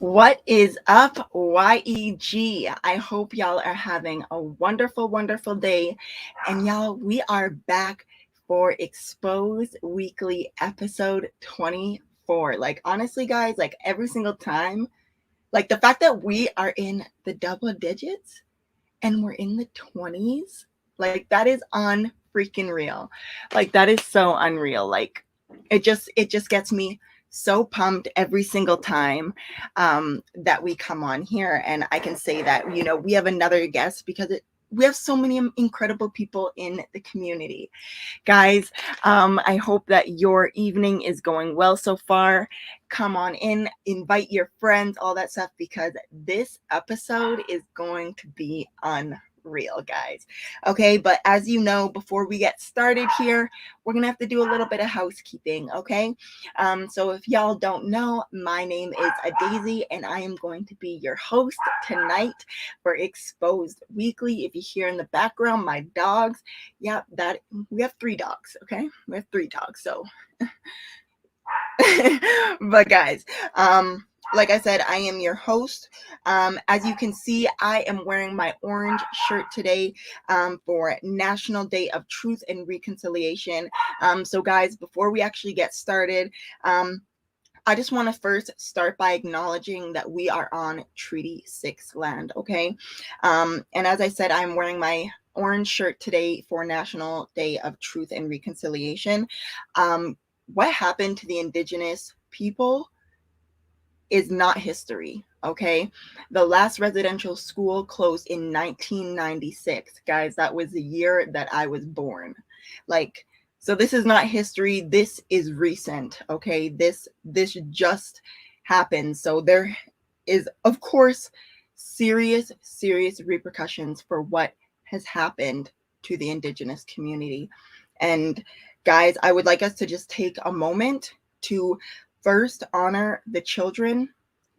What is up, YEG? I hope y'all are having a wonderful, wonderful day. And y'all, we are back for Exposed Weekly episode 24. Like, honestly, guys, like every single time, like the fact that we are in the double digits and we're in the 20s, like that is unfreaking real. Like, that is so unreal. Like, it just gets me so pumped every single time that we come on here, and I can say that we have another guest because we have so many incredible people in the community, guys. I hope that your evening is going well so far. Come on in, invite your friends, all that stuff, because this episode is going to be unreal, guys. Okay, but as you know, before we get started here, we're gonna have to do a little bit of housekeeping. Okay, so if y'all don't know, my name is Daisy, and I am going to be your host tonight for Exposed Weekly. If you hear in the background my dogs, yeah, that we have 3 dogs. Okay, we have 3 dogs. So but guys, like I said, I am your host. As you can see, I am wearing my orange shirt today for National Day of Truth and Reconciliation. So guys, before we actually get started, I just want to first start by acknowledging that we are on Treaty 6 land, okay? And as I said, I'm wearing my orange shirt today for National Day of Truth and Reconciliation. What happened to the indigenous people is not history, okay? The last residential school closed in 1996. Guys, that was the year that I was born. Like, so this is not history, this is recent, okay? This just happened. So there is, of course, serious repercussions for what has happened to the indigenous community. And guys, I would like us to just take a moment to first honor the children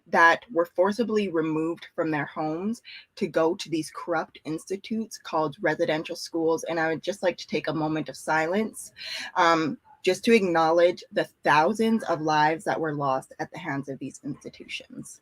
that were forcibly removed from their homes to go to these corrupt institutes called residential schools. And I would just like to take a moment of silence just to acknowledge the thousands of lives that were lost at the hands of these institutions.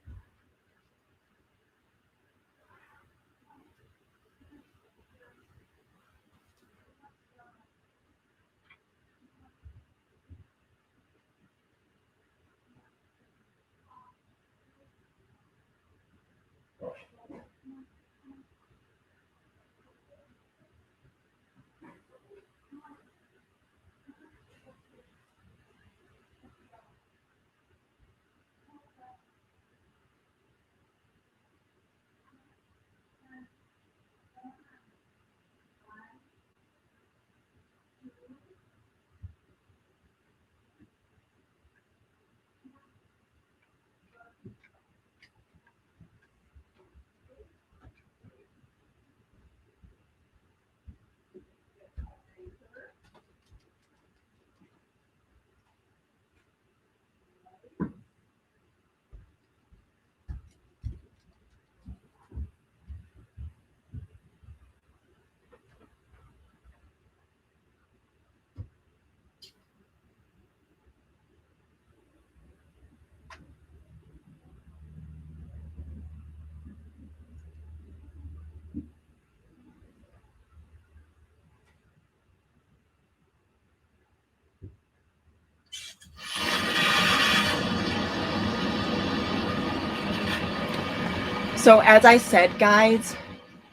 So as I said, guys,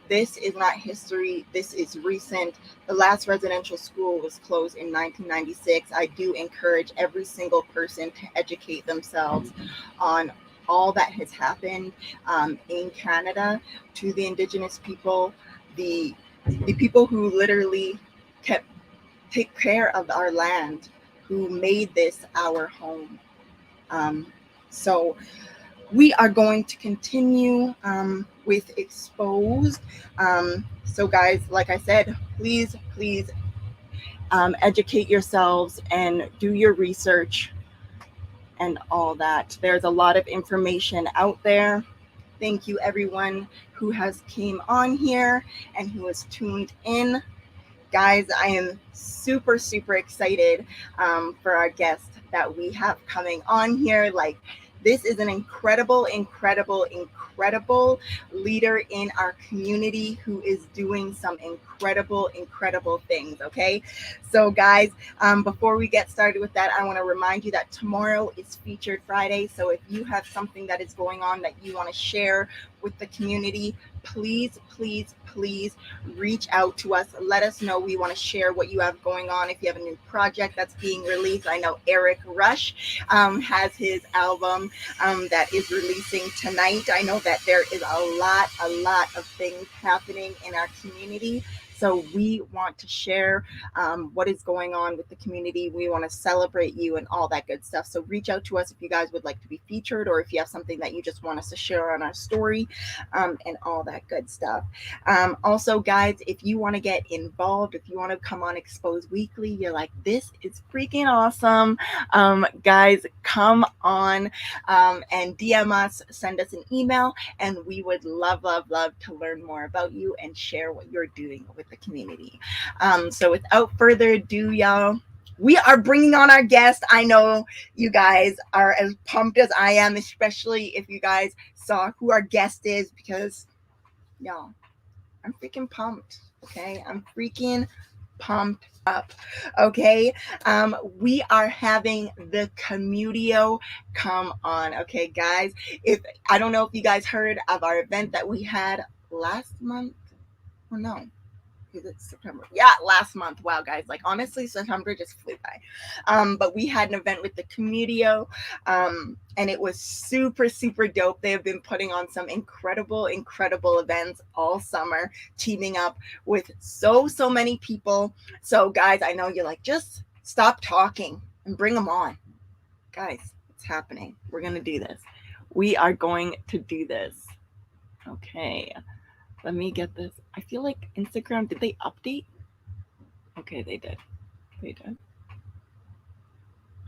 this is not history. This is recent. The last residential school was closed in 1996. I do encourage every single person to educate themselves on all that has happened in Canada to the Indigenous people, the people who literally kept take care of our land, who made this our home. Um, so we are going to continue with Exposed. So guys, like I said, please educate yourselves and do your research and all that. There's a lot of information out there. Thank you everyone who has came on here and who has tuned in. Guys, I am super excited for our guest that we have coming on here. Like, This is an incredible, incredible, incredible leader in our community who is doing some incredible, incredible things. Okay. So, guys, before we get started with that, I want to remind you that tomorrow is Featured Friday. So, if you have something that is going on that you want to share with the community, please, please, please reach out to us. Let us know. We want to share what you have going on. If you have a new project that's being released, I know Eric Rush has his album that is releasing tonight. I know that there is a lot of things happening in our community. So we want to share what is going on with the community. We want to celebrate you and all that good stuff. So reach out to us if you guys would like to be featured, or if you have something that you just want us to share on our story, and all that good stuff. Also, guys, if you want to get involved, if you want to come on Expose Weekly, you're like, this is freaking awesome. Guys, come on and DM us, send us an email, and we would love, love, love to learn more about you and share what you're doing with the community. So without further ado, y'all, we are bringing on our guest. I know you guys are as pumped as I am, especially if you guys saw who our guest is, because y'all, I'm freaking pumped. Okay, I'm freaking pumped up. Okay, we are having the Commudio come on. Okay, guys, if I don't know if you guys heard of our event that we had last month, or no, is it September? Yeah, last month. Wow, guys, like honestly, September just flew by. But we had an event with the Commudio, and it was super, super dope. They have been putting on some incredible, incredible events all summer, teaming up with so many people. So, guys, I know you're like, just stop talking and bring them on. Guys, it's happening. We're gonna do this. We are going to do this. Okay. Let me get this. I feel like Instagram, did they update? Okay, they did. They did.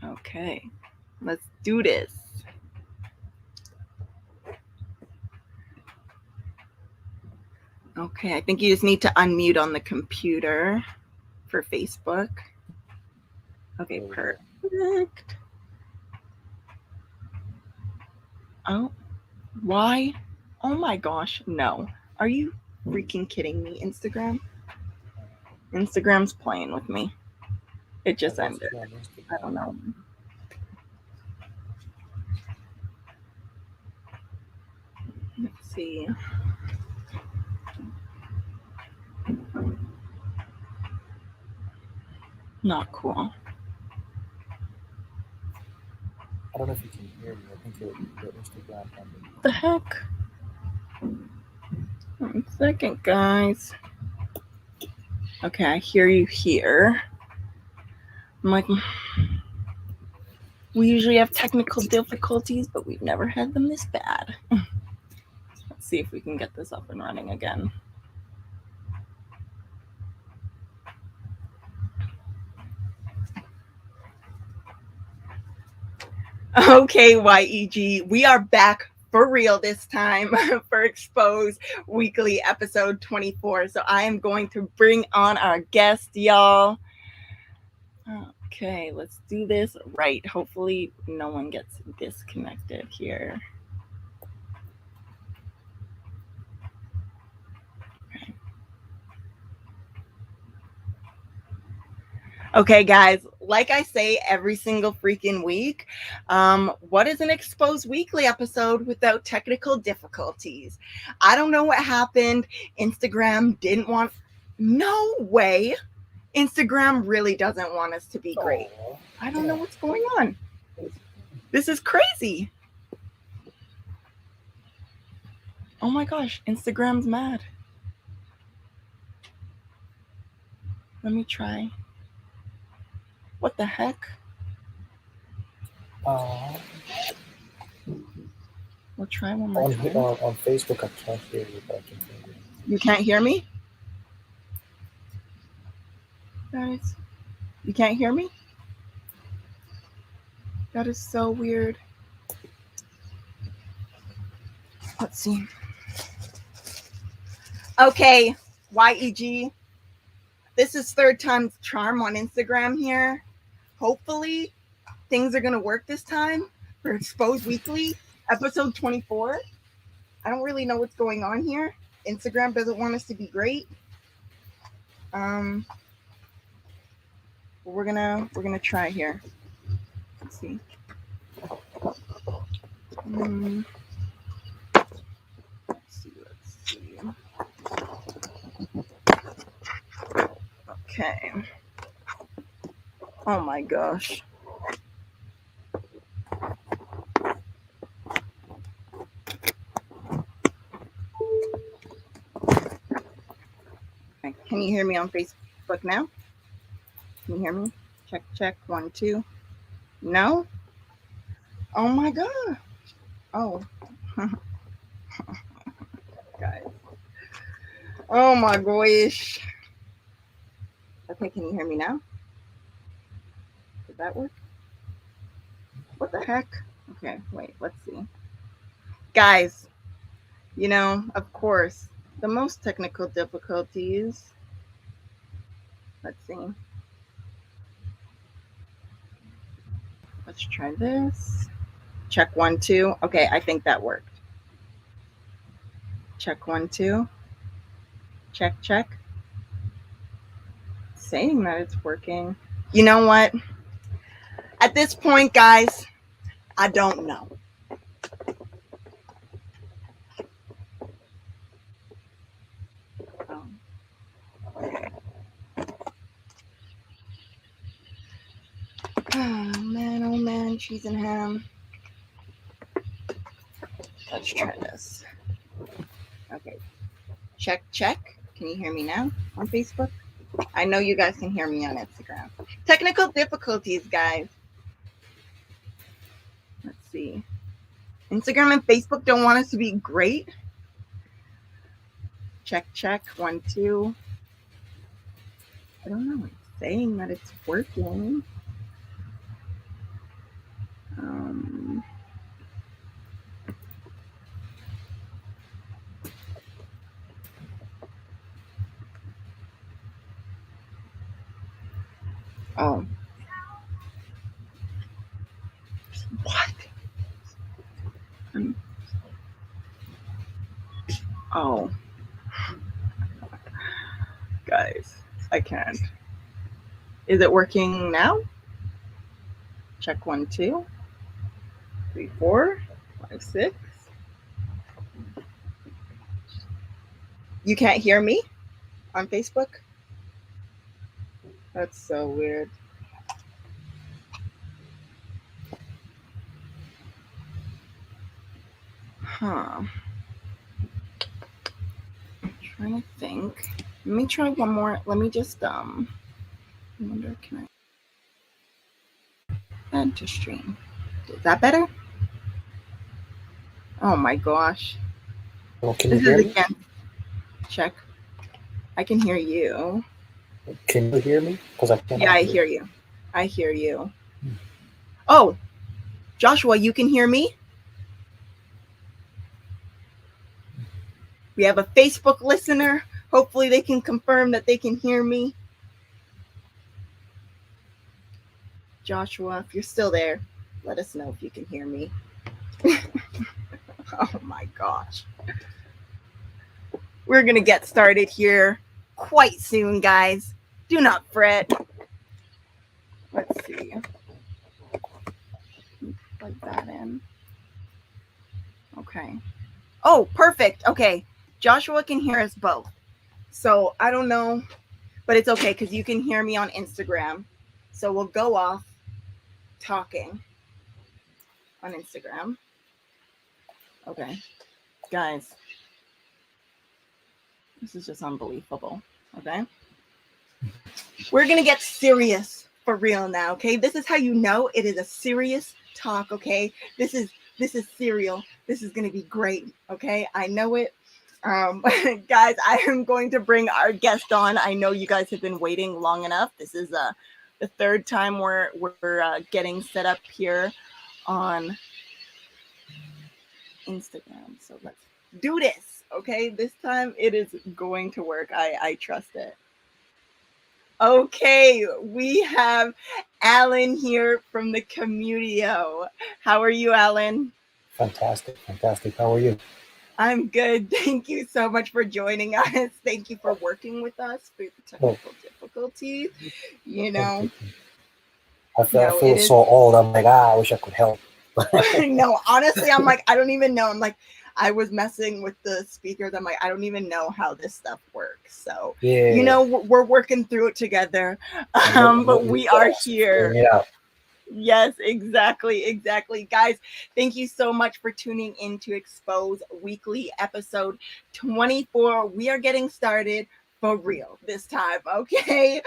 Okay, let's do this. Okay, I think you just need to unmute on the computer for Facebook. Okay, perfect. Oh, why? Oh my gosh, no. Are you freaking kidding me, Instagram? Instagram's playing with me. It just ended. I don't know. Let's see. Not cool. I don't know if you can hear me. I think your Instagram ended. What the heck? 1 second, guys. Okay, I hear you here. I'm like, we usually have technical difficulties, but we've never had them this bad. Let's see if we can get this up and running again. Okay, YEG, we are back for real this time for Expose Weekly episode 24. So I am going to bring on our guest, y'all. Okay, let's do this right. Hopefully no one gets disconnected here. Okay, guys, like I say every single freaking week, what is an Exposed Weekly episode without technical difficulties? I don't know what happened. Instagram didn't want, no way. Instagram really doesn't want us to be great. I don't know what's going on. This is crazy. Oh my gosh, Instagram's mad. Let me try. What the heck? We'll try one more time. On Facebook, I can't hear you, but I can hear you. You can't hear me? Guys, you can't hear me? That is so weird. Let's see. Okay, YEG. This is third time's charm on Instagram here. Hopefully, things are going to work this time. for Exposed Weekly, episode 24. I don't really know what's going on here. Instagram doesn't want us to be great. Um, we're gonna try here. Let's see. Um, let's see. Okay. Oh my gosh. Okay. Can you hear me on Facebook now? Can you hear me? Check, check. 1, 2. No? Oh my god. Oh. Guys. Oh my gosh. Okay, can you hear me now? Did that work? What the heck? Okay, wait, let's see. Guys, of course, the most technical difficulties. Let's see. Let's try this. Check 1, 2. Okay, I think that worked. Check 1, 2. Check, check. Saying that it's working. You know what? At this point, guys, I don't know. Um, oh man, cheese and ham. Let's try this. Okay. Check, check. Can you hear me now on Facebook? I know you guys can hear me on Instagram. Technical difficulties, guys. Let's see. Instagram and Facebook don't want us to be great. Check, check. 1, 2. I don't know. It's saying that it's working. Um, oh. What? Oh. Guys, I can't. Is it working now? Check 1, 2, 3, 4, 5, 6. You can't hear me on Facebook? That's so weird. Huh. I'm trying to think. Let me try one more. Let me just I wonder, can I add to stream? Is that better? Oh my gosh. Well, can you This hear is me? again. Check. I can hear you. Can you hear me? Because I cannot Yeah, I hear. hear you. I hear you. Oh, Joshua, you can hear me? We have a Facebook listener. Hopefully they can confirm that they can hear me. Joshua, if you're still there, let us know if you can hear me. Oh my gosh. We're going to get started here quite soon, guys. Do not fret. Let's see. Plug that in. Okay. Oh, perfect. Okay. Joshua can hear us both. So I don't know, but it's okay because you can hear me on Instagram. So we'll go off talking on Instagram. Okay. Guys, this is just unbelievable. Okay. We're going to get serious for real now. Okay. This is how you know it is a serious talk. Okay. This is serial. This is going to be great. Okay. I know it. Guys, I am going to bring our guest on. I know you guys have been waiting long enough. This is the third time we're getting set up here on Instagram. So let's do this. Okay. This time it is going to work. I trust it. Okay, we have Alan here from the Commudio. How are you, Alan? Fantastic, fantastic. How are you? I'm good. Thank you so much for joining us. Thank you for working with us through the Oh, technical difficulties. You thank you. know, I no, feel it is. so old. I'm like, I wish I could help. No, honestly, I'm like, I don't even know. I'm like, I was messing with the speakers. I'm like, I don't even know how this stuff works. So, Yeah, we're working through it together. But we are yes, figuring here. it out. Yes, exactly, exactly. Guys, thank you so much for tuning in to Expose Weekly episode 24. We are getting started for real this time, okay?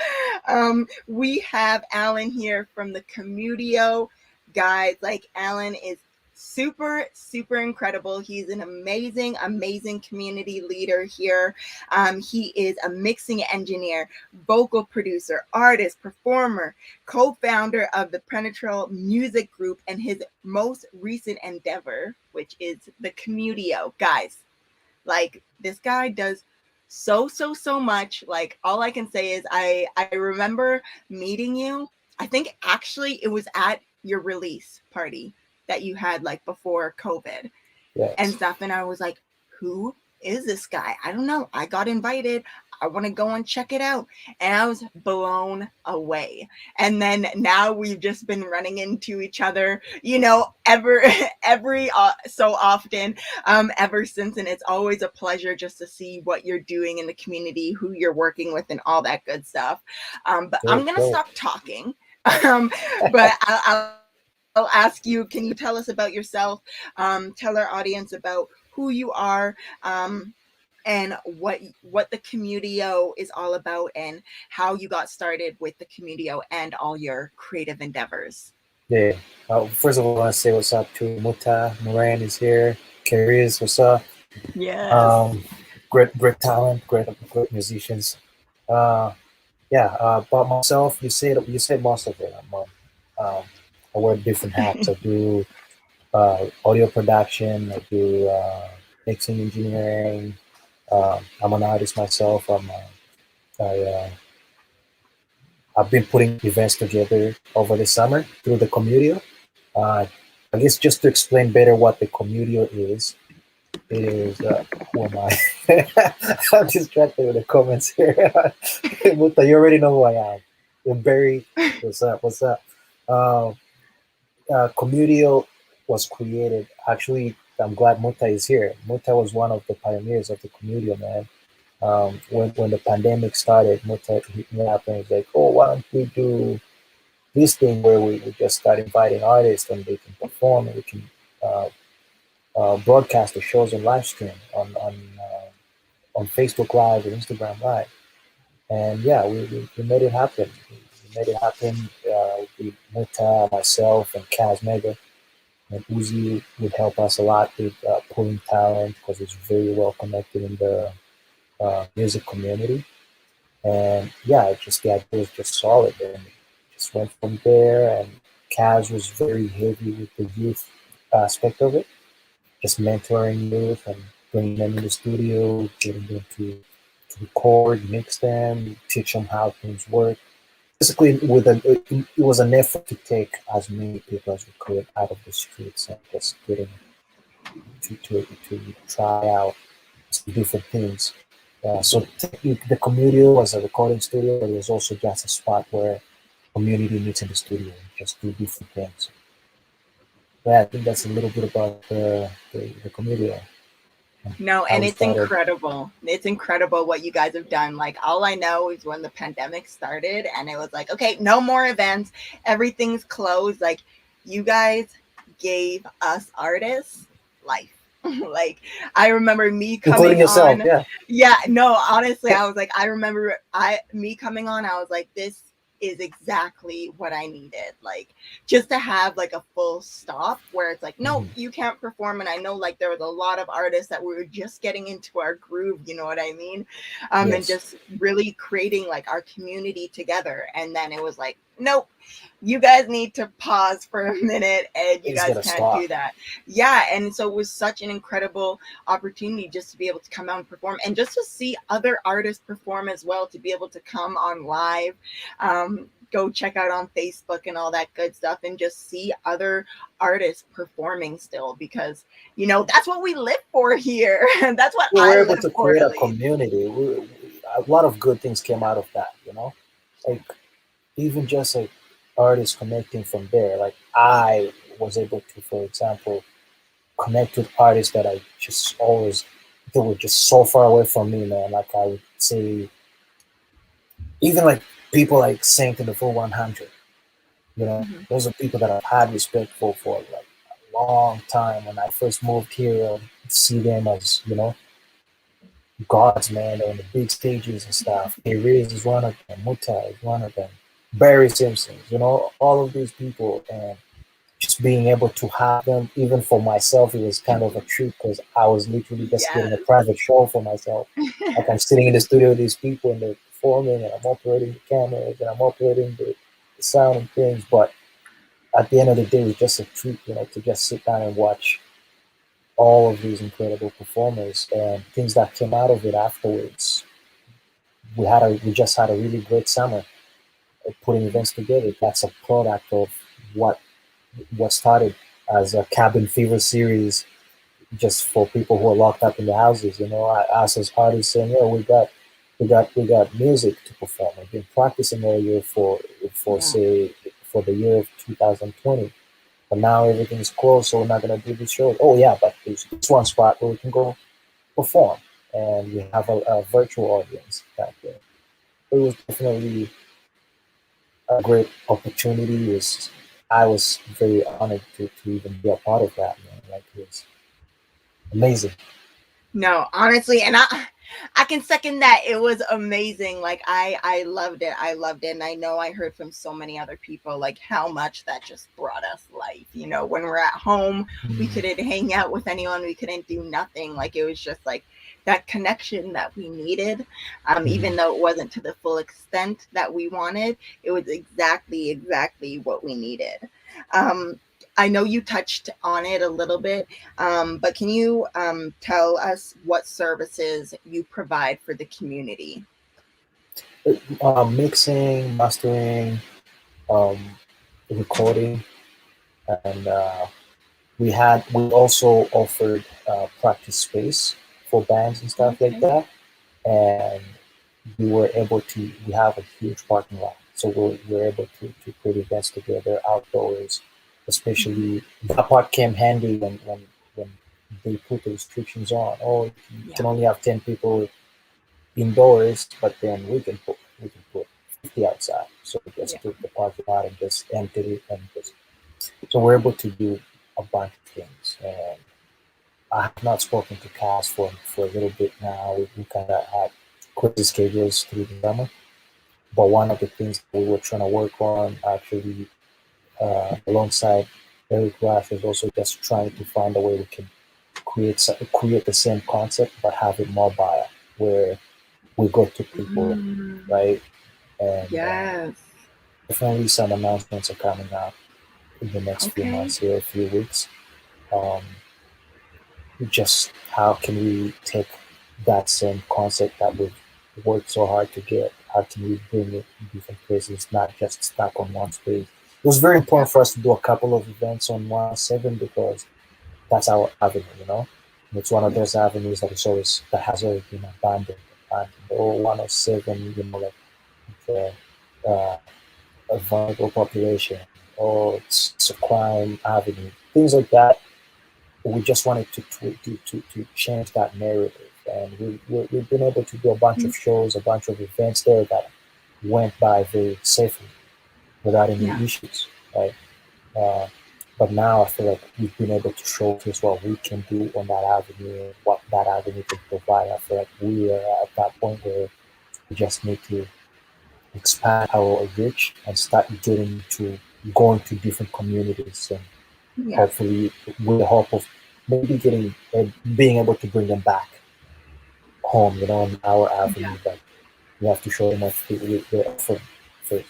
We have Alan here from the Commudio. Guys, like Alan is super, super incredible. He's an amazing, amazing community leader here. He is a mixing engineer, vocal producer, artist, performer, co-founder of the Penetral Music Group, and his most recent endeavor, which is the Commudio. Guys, like this guy does so much. Like all I can say is I remember meeting you. I think actually it was at your release party that you had like before COVID and Yes. stuff. And I was like, who is this guy? I don't know. I got invited. I want to go and check it out. And I was blown away. And then now we've just been running into each other, every so often, ever since. And it's always a pleasure just to see what you're doing in the community, who you're working with, and all that good stuff. But I'm Dope, going to dope. stop talking. But I'll ask you, can you tell us about yourself? Tell our audience about who you are, and what the Commudio is all about, and how you got started with the Commudio and all your creative endeavors. Yeah. First of all, I want to say what's up to Muta. Moran is here. Kariz, what's up? Yes. Um, great talent, great musicians. Uh, yeah. About myself, you said most of it. I wear different hats. I do audio production. I do mixing engineering. I'm an artist myself. I've been putting events together over the summer through the Commudio. Uh, I guess just to explain better what the Commudio is, it is, who am I? I'm distracted with the comments here. Muta, you already know who I am. And Barry, what's up? What's up? Uh, Commudio was created. Actually, I'm glad Muta is here. Muta was one of the pioneers of the Commudio, man. When the pandemic started, Muta hit me up and was like, "Oh, why don't we do this thing where we just start inviting artists and they can perform and we can uh, broadcast the shows on live stream on Facebook Live and Instagram Live." And yeah, we made it happen. We made it happen. We Muta, myself, and Kaz Mega and Uzi would help us a lot with pulling talent because it's very well connected in the music community. And yeah, the idea was just solid, and just went from there. And Kaz was very heavy with the youth aspect of it, just mentoring youth and bringing them in the studio, getting them to record, mix them, teach them how things work. Basically, it was an effort to take as many people as we could out of the streets and just get them to try out some different things. So the Commudio was a recording studio, but it was also just a spot where community meets in the studio and just do different things. Yeah, I think that's a little bit about the Commudio and No, how and we it's started. incredible. It's incredible what you guys have done. Like, all I know is when the pandemic started and it was like, okay, no more events, everything's closed. Like, you guys gave us artists life. Like, I remember me Including coming yourself, on. yeah. Yeah, no, honestly, I was like, I remember me coming on, I was like, this is exactly what I needed. Like, just to have like a full stop where it's like, no, Mhm. you can't perform. And I know like there was a lot of artists that we were just getting into our groove, you know what I mean? And Yes. just really creating like our community together. And then it was like, nope, you guys need to pause for a minute and you Things guys gotta can't do stop. that. Yeah, and so it was such an incredible opportunity just to be able to come out and perform and just to see other artists perform as well, to be able to come on live, go check out on Facebook and all that good stuff and just see other artists performing still, because that's what we live for here. That's what We I were able live to for, create at a least. community. A lot of good things came out of that, you know? Like, even just like artists connecting from there. Like, I was able to, for example, connect with artists that I just always, they were just so far away from me, man. Like, I would say, even like people like Saint in the Full 100, you know, Mhm. those are people that I've had respect for like a long time. When I first moved here, I see them as, gods, man. They're on the big stages and stuff. K Riz is one of them. Muta is one of them. Barry Simpson, all of these people, and just being able to have them, even for myself, it was kind of a treat because I was literally just getting a Yes. private show for myself. Like, I'm sitting in the studio with these people and they're performing, and I'm operating the cameras and I'm operating the sound and things. But at the end of the day, it's just a treat, to just sit down and watch all of these incredible performers and things that came out of it afterwards. We just had a really great summer putting events together. That's a product of what what started as a cabin fever series, just for people who are locked up in the houses. Us as artists saying, "Yeah, we got music to perform. I've been practicing all year for Yeah. say for the year of 2020, but now everything's closed, so we're not gonna do this show. Oh yeah, but there's this one spot where we can go perform, and we have a virtual audience back there. It was definitely a great opportunity. I was very honored to even be a part of that, man. Like, it was amazing. No, honestly, and I can second that. It was amazing. Like, I loved it. I loved it. And I know I heard from so many other people like how much that just brought us life. When we're at home, we Mm, couldn't hang out with anyone. We couldn't do nothing. Like, it was just like that connection that we needed. Even mhm. though it wasn't to the full extent that we wanted, it was exactly what we needed. Um, I know you touched on it a little bit, but can you tell us what services you provide for the community? Mixing, mastering, um, recording, and we also offered practice space for bands and stuff like Okay. that. And we have a huge parking lot, so we're able to put events together outdoors. Mhm. Especially that part came handy when they put the restrictions on. Oh, you Yeah. can only have 10 people indoors, but then we can put 50 outside. So we Yeah. just took the parking lot and just emptied it, and just so we're able to do a bunch of things. And I have not spoken to Cass for a little bit now. We kind of had crazy schedules through the summer, but one of the things that we were trying to work on actually, alongside Eric Rash, is also just trying to find a way we can create the same concept but have it mobile, where we go to people, Mm, right? And yes. definitely some announcements are coming up in the next few Okay. months here, a few weeks. Um, just how can we take that same concept that we've worked so hard to get? How can we bring it in different places, not just stuck on one space? It was very Yeah. important for us to do a couple of events on 107 because that's our avenue, And it's one of Yeah. those avenues that has always been abandoned. And oh, 107, like the a vulnerable population, or it's a crime avenue, things like that. We just wanted to change that narrative, and we've been able to do a bunch Mm, of shows, a bunch of events there that went by very safely without any yeah. issues, right? Uh, but now I feel like we've been able to showcase what we can do on that avenue and what that avenue can provide. I feel like we are at that point where we just need to expand our reach and start getting to going to different communities, and Yeah. hopefully with the hope of maybe getting being able to bring them back home, on our Yeah. avenue. But we have to show them what we're offering first.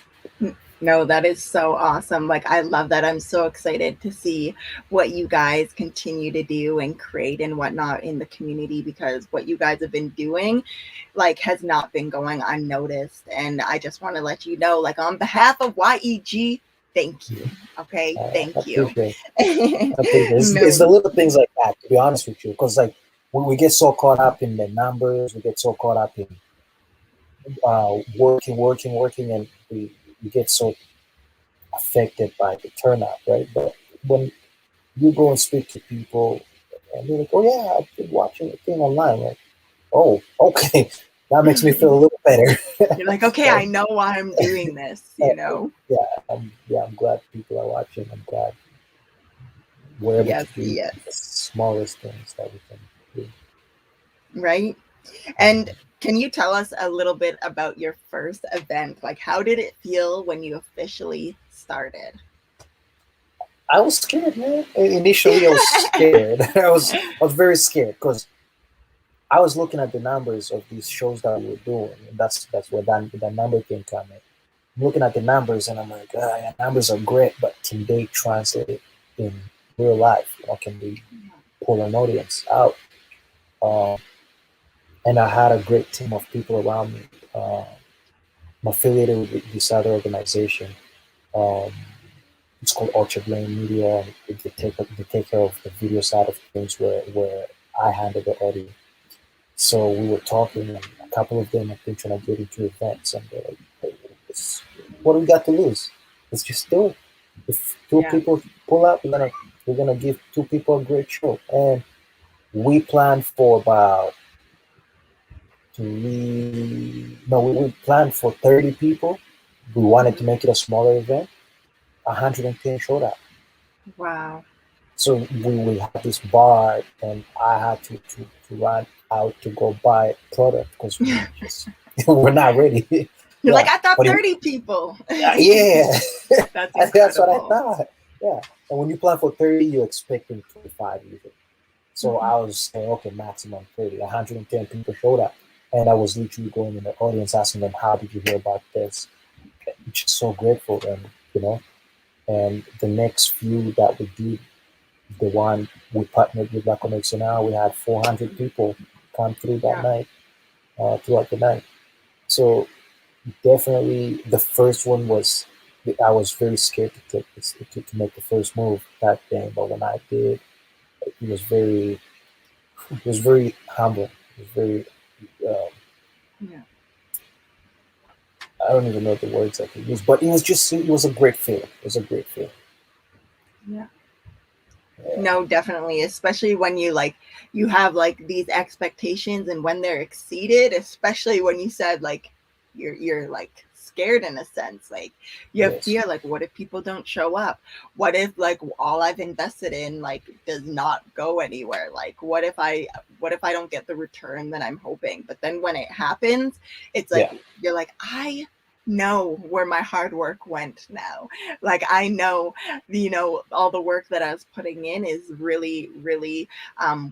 No, that is so awesome. Like, I love that. I'm so excited to see what you guys continue to do and create and whatnot in the community, because what you guys have been doing, like, has not been going unnoticed. And I just want to let you know, like, on behalf of YEG, thank you. Okay. I Thank you. appreciate it. I appreciate it. It's the No. little things like that, to be honest with you, because like we get so caught up in the numbers, we get so caught up in working, and we get so affected by the turnout, right? But when you go and speak to people, and they're like, "Oh yeah, I've been watching the thing online," like, "Oh, okay, that makes me feel a little better." You're like, okay, Right? I know why I'm doing this, Uh, you know? yeah, I'm glad people are watching. I'm glad we're able to Yes, do yes. the smallest things that we can do. Right. And can you tell us a little bit about your first event? Like, how did it feel when you officially started? I was scared, man. Initially, I was scared. I was very scared because I was looking at the numbers of these shows that we were doing, and that's where that number thing come in. I'm looking at the numbers, and I'm like, yeah, numbers are great, but can they translate in real life? Can we pull an audience out? Um, and I had a great team of people around me. I'm affiliated with this other organization. Um, it's called Orchard Lane Media. And they take care of the video side of things, where I handle the audio. So we were talking, and a couple of them have been trying to get into events, and they're like, "Hey, what do we got to lose? Let's just do it. If two Yeah. people pull up, we're gonna give two people a great show." And we planned for about we planned for 30 people. We wanted to Mhm. make it a smaller event. 110 showed up. Wow. So we had this bar, and I had to run out to go buy product because we just we're not ready. You're like, Yeah, I thought but 30 people. yeah, That's that's what I incredible. thought. Yeah, and when you plan for 30, you're expecting 25 usually. So Mhm. I was saying, okay, maximum 30. 110 people showed up, and I was literally going in the audience asking them, "How did you hear about this?" Just so grateful, and the next few that we did, the one we partnered with La Conexión now, we had 400 people come through that Yeah. night, throughout the night. So definitely the first one was, I was very scared to make the first move that day, but when I did, it was very humble. It was very, uh, Yeah. I don't even know the words I could use, but it was a great feeling. It was a great feeling. Yeah. Yeah. No, definitely, especially when you have like these expectations, and when they're exceeded, especially when you said like you're like scared in a sense, like you have Yes. fear, like what if people don't show up? What if like all I've invested in like does not go anywhere? Like what if I don't get the return that I'm hoping? But then when it happens, it's like Yeah. you're like, I know where my hard work went now. Like I know, all the work that I was putting in is really, really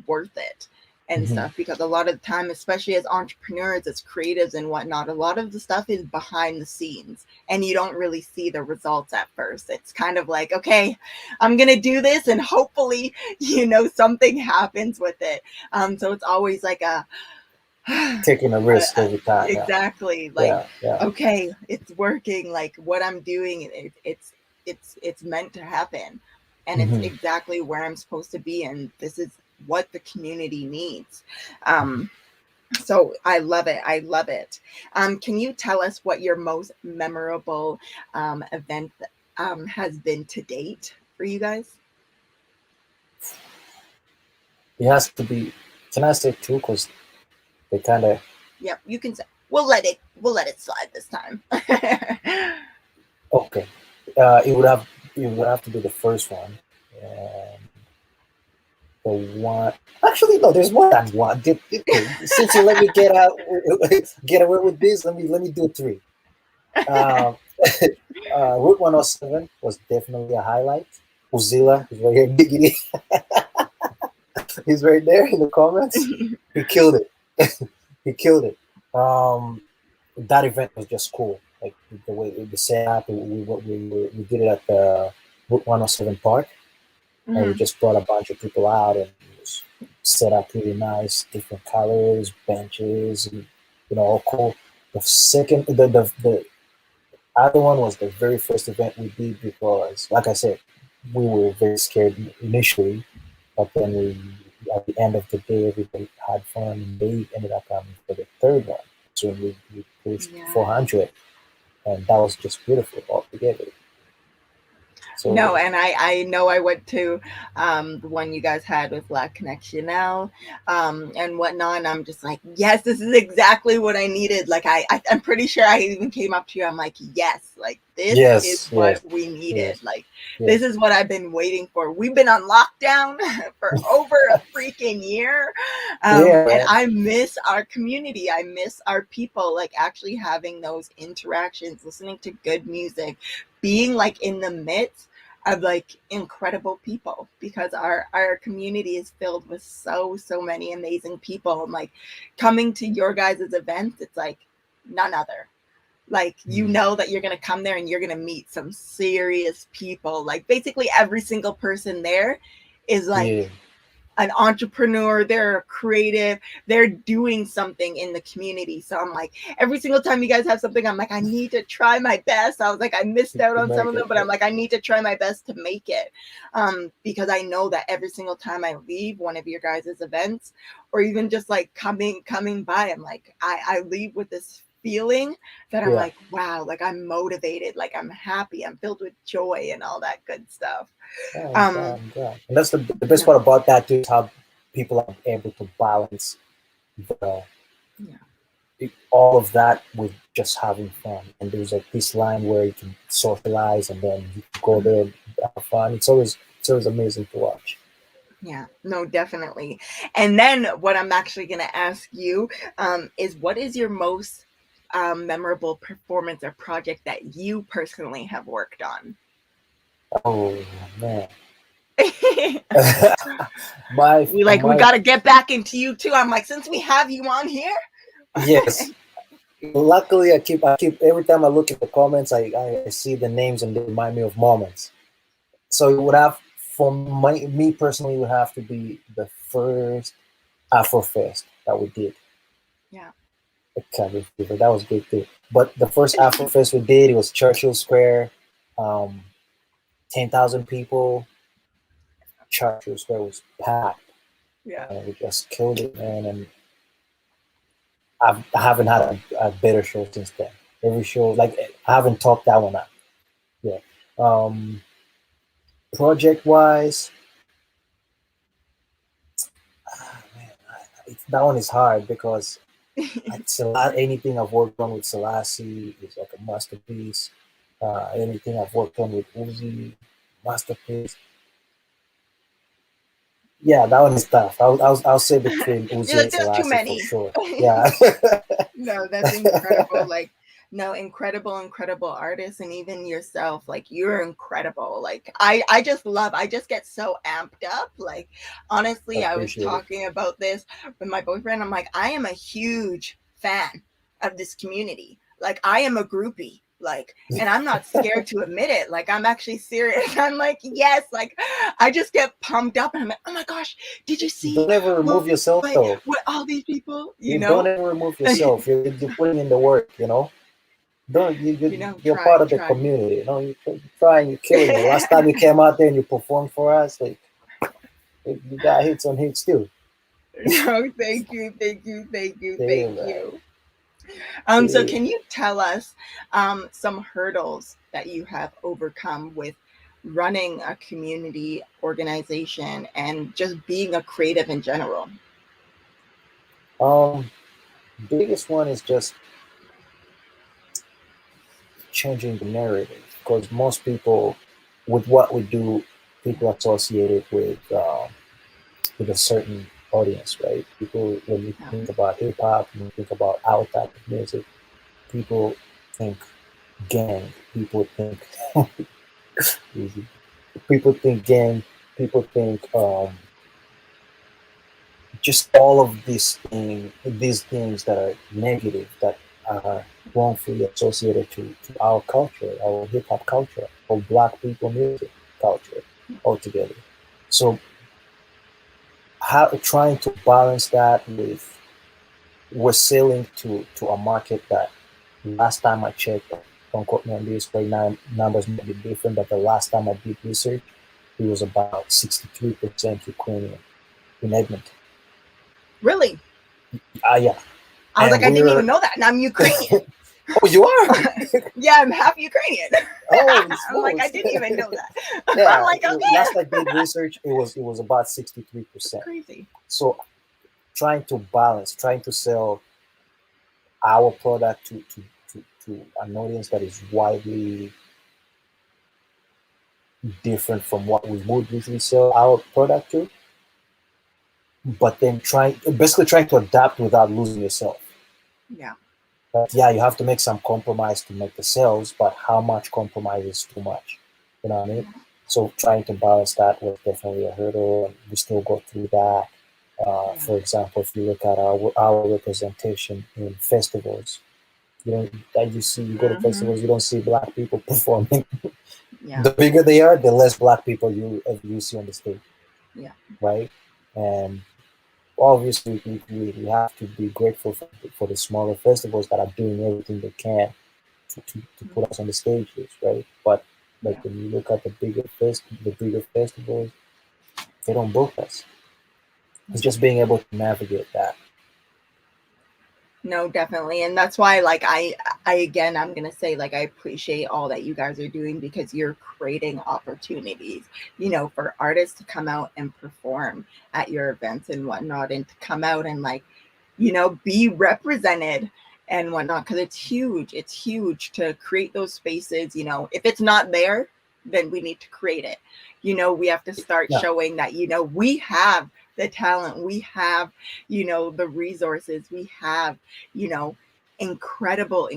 worth it and Hmm. stuff, because a lot of the time, especially as entrepreneurs, as creatives and whatnot, a lot of the stuff is behind the scenes and you don't really see the results at first. It's kind of like, okay, I'm gonna do this and hopefully something happens with it. So it's always like a Taking a risk every time. Yeah. exactly, like, Yeah. Yeah. okay, it's working, like what I'm doing, it's meant to happen, and it's Hmm. exactly where I'm supposed to be, and this is what the community needs. Hmm. um so I love it, I love it. Can you tell us what your most memorable event has been to date for you guys? It has to be. Can I say two? Because they kind of. Yep, you can say, we'll let it slide this time. Okay. It would have to be the first one, and the one. Actually, no. There's more than one. Okay, since you let me get out, get away with this, let me do three. Um, Route 107 was definitely a highlight. Uzilla is right here. Diggity, he's right there in the comments. He killed it. He killed it. That event was just cool. like the way the setup. We did it at the Route 107 Park, and we Hmm. just brought a bunch of people out, and it was set up really nice, different colors, benches, and all cool. The second, the other one was the very first event we did because, like I said, we were very scared initially, but then at the end of the day, everybody had fun, and they ended up coming for the third one. So we pushed Yeah. 400, and that was just beautiful altogether. No, So and I know I went to the one you guys had with La Connection now and whatnot, and I'm just like, yes, this is exactly what I needed. Like I'm pretty sure I even came up to you. I'm like, yes, like this is yes, what yes, we needed. yes, Like yes, this is what I've been waiting for. We've been on lockdown for over a freaking year, yeah, and man. I miss our community. I miss our people. Like actually having those interactions, listening to good music, being like in the midst of like incredible people because our community is filled with so many amazing people and like coming to your guys' events it's like none other like you Mm, know that you're going to come there and you're going to meet some serious people like basically every single person there is like yeah, an entrepreneur, they're a creative, they're doing something in the community. So I'm like, every single time you guys have something, I'm like, I need to try my best. I was like, I missed out to on some make of them, it. but I'm like, I need to try my best to make it. Because I know that every single time I leave one of your guys' events, or even just like coming by, I'm like, I leave with this feeling that I'm Yeah, like, wow, like I'm motivated, like I'm happy, I'm filled with joy and all that good stuff. yeah, I'm glad. Um, I'm glad. And that's the best no, part about that too is how people are able to balance the yeah. all of that with just having fun. And there's like this line where you can socialize and then you can go there and have fun. It's always amazing to watch. Yeah, no, definitely. And then what I'm actually going to ask you is what is your most memorable performance or project that you personally have worked on? Oh man. we my we my got to get back into you too. I'm like, since we have you on here, yes. Luckily, I keep every time I look at the comments, I see the names and they remind me of moments. So it would have for me personally, it would have to be the first Afrofest that we did. yeah, The Cabin Fever, that was good too. But the first Afrofest we did, it was Churchill Square, um, 10,000 people. Churchill Square was packed, yeah. and we just killed it, man. And I haven't had a better show since then. Every show, like I haven't topped that one up. Yeah. Um, Project wise, man, that one is hard because it's a lot. Anything I've worked on with Selassie is like a masterpiece. Anything I've worked on with Uzi, masterpiece. Yeah, that one is tough. I'll say between You're Uzi like, and there's too Selassie for many. sure. Yeah. No, that's incredible. Like, no, incredible artists, and even yourself. Like, you're incredible. Like, I just love. I just get so amped up. Like, I honestly, I was appreciate it. talking about this with my boyfriend. I'm like, I am a huge fan of this community. Like, I am a groupie. Like, and I'm not scared to admit it. Like, I'm actually serious. I'm like, yes. Like, I just get pumped up, and I'm like, oh my gosh, did you see Don't ever remove yourself though. what all these people? You don't ever remove yourself. You're putting in the work. Don't you're part of the try. community. You're trying, you're killing it. Last time you came out there and you performed for us, like you got hits on hits too. No, thank Yeah, man. you. So Yeah. can you tell us some hurdles that you have overcome with running a community organization and just being a creative in general? Um, Biggest one is just changing the narrative because most people, with what we do, people associate it with a certain audience, right? People, when you Yeah. think about hip hop, when you think about our type of music, people think gang. People think easy. People think gang. People think just all of these things that are negative that are wrongfully associated to our culture, our hip hop culture, or black people music culture altogether. So how trying to balance that with we're selling to a market that last time I checked, don't quote me on this right now, numbers might be different, but the last time I did research, it was about 63% Ukrainian in Edmonton. Really? Yeah. I was like, And I didn't even we're, know that. And I'm Ukrainian. oh, you are? Yeah, I'm half Ukrainian. Holy I'm like, I smokes. didn't even know that. I'm Yeah. like, Last I okay. did research, it was about 63%. Crazy. So trying to balance, trying to sell our product to an audience that is widely different from what we would usually sell our product to, but then trying to adapt without losing yourself. Yeah. But yeah, you have to make some compromise to make the sales, but how much compromise is too much? You know what I mean? Yeah. So trying to balance that was definitely a hurdle, and we still go through that. Yeah. For example, if you look at our representation in festivals, you know, that you go to Mm-hmm. festivals, you don't see black people performing. Yeah. The bigger they are, the less black people you see on the stage, Yeah. right? And obviously, we have to be grateful for the smaller festivals that are doing everything they can to put us on the stages, right? But like Yeah. when you look at the bigger festivals, they don't book us. It's just being able to navigate that. No, definitely. And that's why like I again I'm going to say like I appreciate all that you guys are doing because you're creating opportunities, for artists to come out and perform at your events and whatnot and to come out and like, be represented and whatnot because it's huge. It's huge to create those spaces. If it's not there, then we need to create it. We have to start Yeah, showing that, we have the talent, we have, the resources, we have, you know, incredible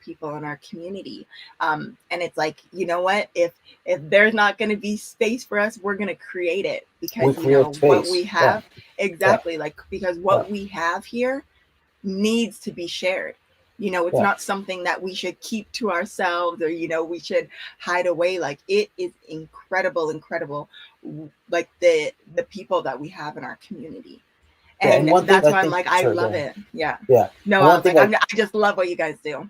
people in our community. And it's like, what? If there's not going to be space for us, we're going to create it we because create what space. we Yeah, have yeah, exactly like because yeah, what we have here needs to be shared. It's yeah, not something that we should keep to ourselves or we should hide away. Like it is incredible, like the people that we have in our community. yeah. And And one thing that's I why I'm think, like I sorry, go love ahead. it. Yeah. Yeah, No, and I one was thing like I just love what you guys do.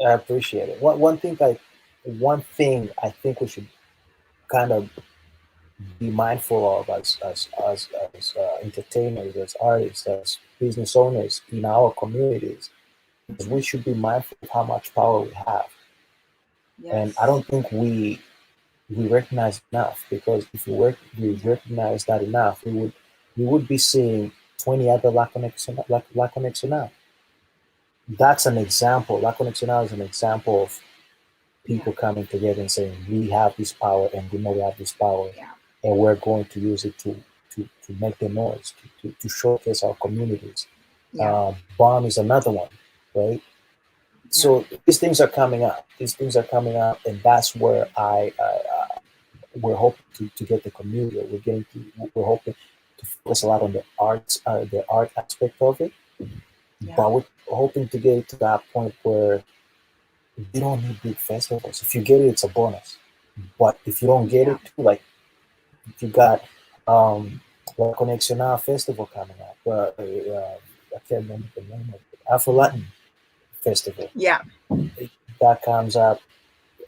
I appreciate it. One thing I think we should kind of be mindful of as entertainers, as artists, as business owners in our communities, is we should be mindful of how much power we have. And I Yes. don't think we recognize enough, because if we Yeah. recognize that enough, we would be seeing 20 other Laconex now. That's an example. Laconex now is an example of Yeah. people coming together and saying we have this power and we know we have this power, Yeah. and we're going to use it to make the noise, to showcase our communities. Yeah. Bomb is another one, right? Yeah. So these things are coming up. These things are coming up, and that's where we're hoping to get the Commudio. We're hoping to focus a lot on the art aspect of it, Yeah. but we're hoping to get it to that point where you don't need big festivals. If you get it, it's a bonus. But if you don't get Yeah. it too, like you got La Conexiona Festival coming up. I can't remember the name of it. Afro Latin Festival. Yeah. That comes up.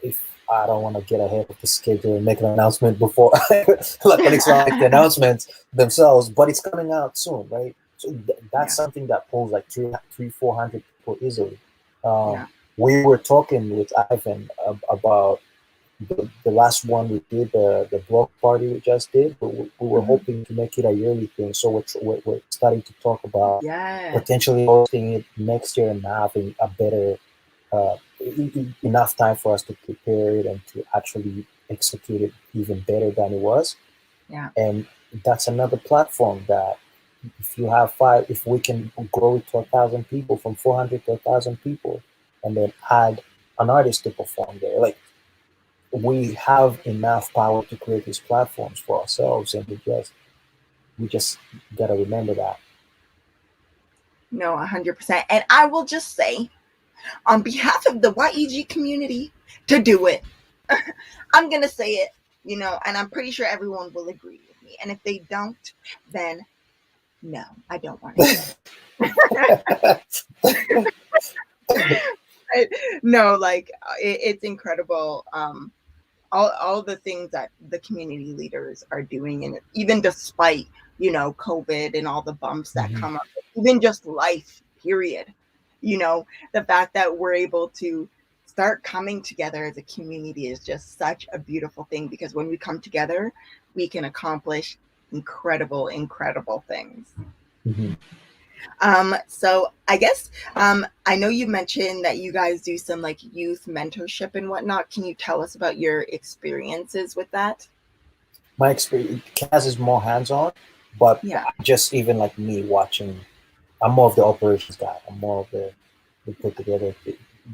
If I don't want to get ahead of the schedule and make an announcement before La Conexiona make the announcements themselves, but it's coming out soon, right? So that's Yeah. something that pulls like 400 people easily. Um, Yeah. we were talking with Ivan about the last one we did, the block party we just did. We were Hmm. hoping to make it a yearly thing, so we're starting to talk about Yes. potentially hosting it next year and having a better enough time for us to prepare it and to actually execute it even better than it was. Yeah. And that's another platform that if we can grow it to 1,000 people, from 400 to 1,000 people, and then add an artist to perform there, like we have enough power to create these platforms for ourselves, and we just gotta remember that. No, 100%. And I will just say on behalf of the YEG community to do it. I'm going to say it, and I'm pretty sure everyone will agree with me. And if they don't, then no, I don't want to hear it. No, like it's incredible. All the things that the community leaders are doing, and even despite COVID and all the bumps that Mhm. come up, even just life period, you know the fact that we're able to start coming together as a community is just such a beautiful thing, because when we come together we can accomplish incredible things. Mhm. So I guess I know you mentioned that you guys do some like youth mentorship and whatnot. Can you tell us about your experiences with that? My experience, Kaz is more hands-on, but Yeah. just even like me watching, I'm more of the operations guy. I'm more of the put together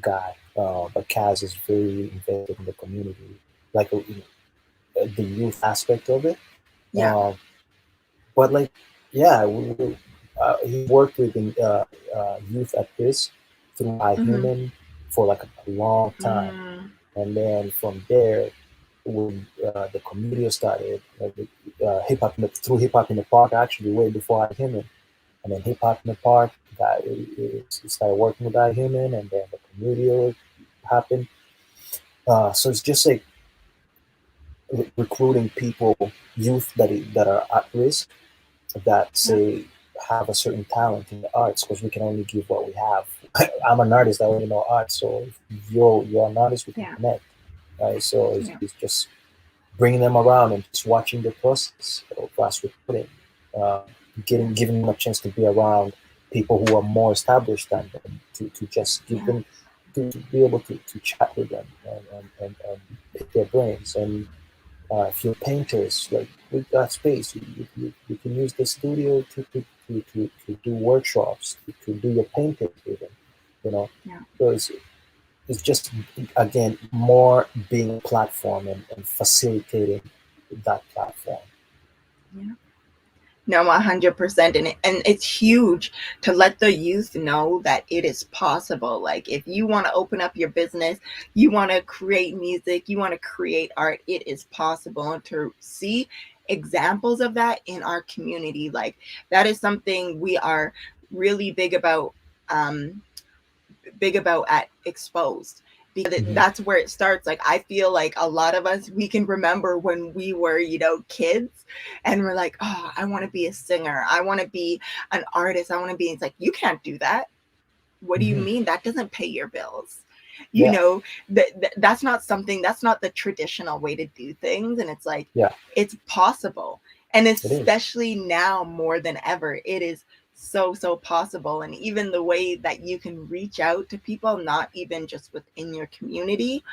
guy. But Kaz is very invested in the community, like the youth aspect of it. Yeah. Uh, but like, yeah, he worked with youth at risk through Mm-hmm. iHuman for like a long time, Mm, and then from there, when the Commudio started, hip hop through hip hop in the park, actually way before iHuman, and then hip hop in the park, started working with iHuman, and then the Commudio happened. So it's just like recruiting people, youth that are at risk, that yeah. say have a certain talent in the arts, because we can only give what we have. I'm an artist, I only know art, so if you're an artist, we can Yeah. connect, right? So Yeah. it's just bringing them around and just watching the process of us recruiting, uh, Yeah. giving them a chance to be around people who are more established than them, to just give Yeah. them to be able to chat with them and pick their brains. And if you're painters, like with that space, you can use the studio to do workshops, to do your painting even, you know. Yeah. So it's just, again, more being a platform and facilitating that platform. Yeah. No, 100%. And it's huge to let the youth know that it is possible. Like, if you want to open up your business, you want to create music, you want to create art, it is possible. And to see examples of that in our community, like, that is something we are really um, big about at Exposed, because Hmm. that's where it starts. Like, I feel like a lot of us, we can remember when we were kids, and we're like, oh, I want to be a singer, I want to be an artist, I want to be, it's like, you can't do that. What do you Hmm. mean? That doesn't pay your bills. you Yeah, know that's not something, that's not the traditional way to do things. And it's like, yeah, it's possible. And it is. especially now more than ever, it is so possible. And even the way that you can reach out to people, not even just within your community,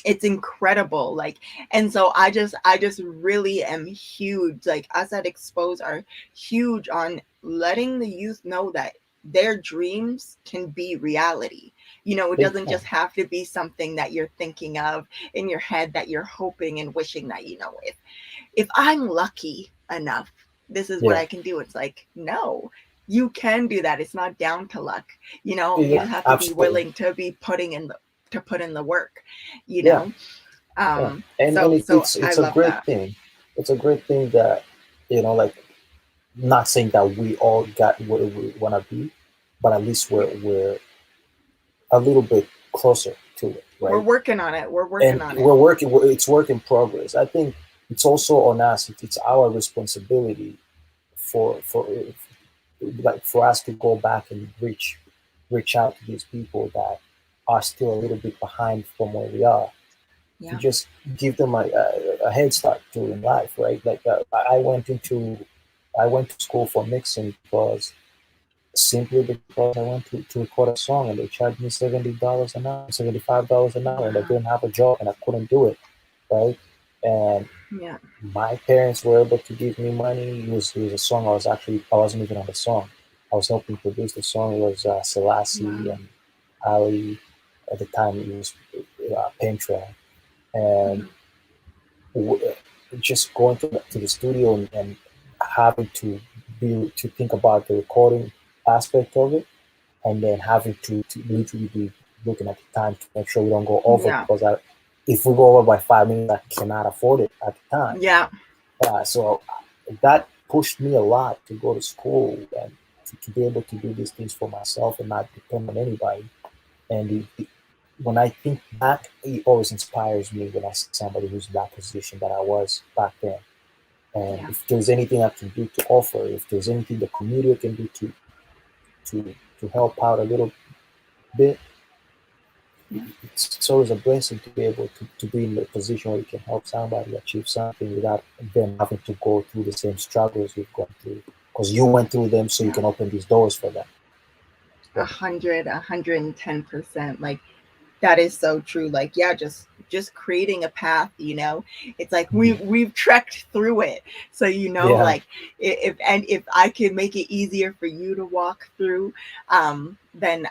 it's incredible. Like, and so I just really am huge, like, us at Expose are huge on letting the youth know that their dreams can be reality. It Big doesn't time. just have to be something that you're thinking of in your head, that you're hoping and wishing that, if I'm lucky enough, this is what Yeah, I can do. It's like, no, you can do that. It's not down to luck. You yeah, just have to be absolutely. willing to be put in the work, you Yeah, know. yeah, and So I it's a love great that. thing. It's a great thing that, like, not saying that we all got where we want to be, but at least Yeah, we're a little bit closer to it, we're right? working on it. We're working And on it. we're working. It's work in progress. I think it's also on us. It's our responsibility for like for us to go back and reach out to these people that are still a little bit behind from where we are, to Yeah. just give them a head start during life, right? Like, I went to school for mixing because simply because I went to record a song, and they charged me $70 an hour, $75 an hour, and I Wow. didn't have a job and I couldn't do it, right? And Yeah. my parents were able to give me money. It was a song I wasn't even on the song. I was helping produce the song. It was Selassie Wow. and Ali. At the time, it was Pentra. And Mhm. w- just going to the studio and having to think about the recording aspect of it, and then having to literally be looking at the time to make sure we don't go over Yeah. because if we go over by 5 minutes, I cannot afford it at the time. Yeah. So that pushed me a lot to go to school and to be able to do these things for myself and not depend on anybody. And when I think back, it always inspires me when I see somebody who's in that position that I was back then. And Yeah. if there's anything I can do to offer, if there's anything the community can do to help out a little bit, Yeah. it's always a blessing to be able to be in a position where you can help somebody achieve something without them having to go through the same struggles you've gone through. Because you went through them, so you Yeah. can open these doors for them. A So, hundred, 110%. Like that is so true. Like, yeah, just creating a path, it's like mhm. we've trekked through it. So, Yeah, like if I could make it easier for you to walk through, then